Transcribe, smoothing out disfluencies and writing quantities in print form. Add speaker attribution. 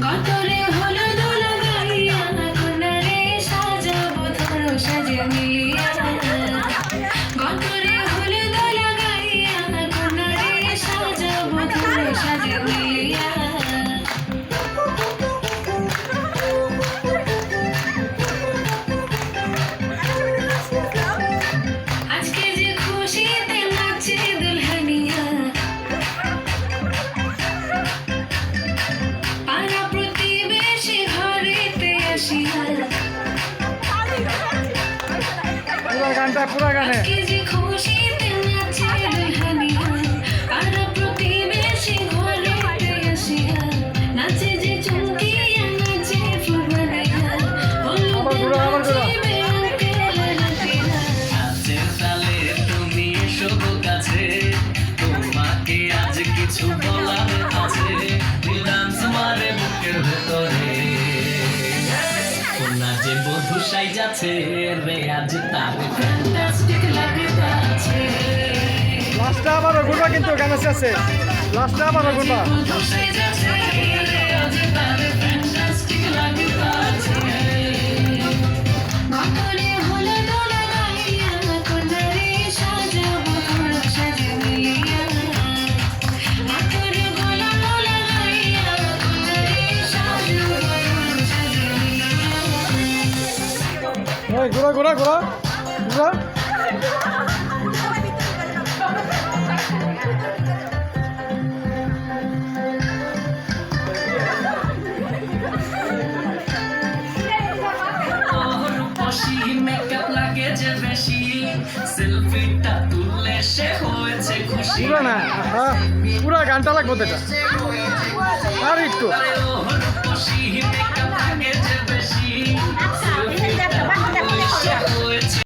Speaker 1: গতরে হলো দোলা গাইয়া কোনারে সাজাবো ধরো সাজে মিলিয়া গতরে হলো দোলা গাইয়া কোনারে সাজাবো ধরো সাজে মিলিয়া আজকে যে খুশিতে নাচে দুলহানিয়া পাড়া প্রতিবেশী ঘরেতে আসিয়া
Speaker 2: পুরা গানে
Speaker 1: আজকে যে খুশিতে নাচে দুলহানিয়া পাড়া প্রতিবেশী ঘরেতে আসিয়া নাচে যে চুমকিয়া নাচে ফুলবানিয়া
Speaker 2: আবার ঘুরো।
Speaker 3: নাচের তালে তুমি এসো কাছে, তোমাকে আজ কিছু বলার আছে, ডান্স মারে বুকের ভেতরে কোনা যে বধূ সাইজাছে রে আজ তার
Speaker 1: ফ্যান্টাস্টিক লাগতাছে
Speaker 2: লাস্টে আবার ঘুরবা কিন্তু গানের শেষে লাস্টে আবার ঘুরবা
Speaker 1: বধূ সাইজাছে রে আজ তার ফ্যান্টাস্টিক লাগতাছে গতরে হলো দোলা গাইয়া কোনারে সাজাবো ধরো সাজে মিলিয়া গতরে হলো দোলা গাইয়া কোনারে সাজাবো ধরো সাজে মিলিয়া
Speaker 2: এই ঘুরা ঘুরা ঘুরা ঘুরা
Speaker 3: রূপসী মেকআপ লাগে যে বেশি, সেলফিটা তুললে সে হয়েছে খুশি।
Speaker 2: পুরা না পুরা গানটা লাগবো এটা আর একটু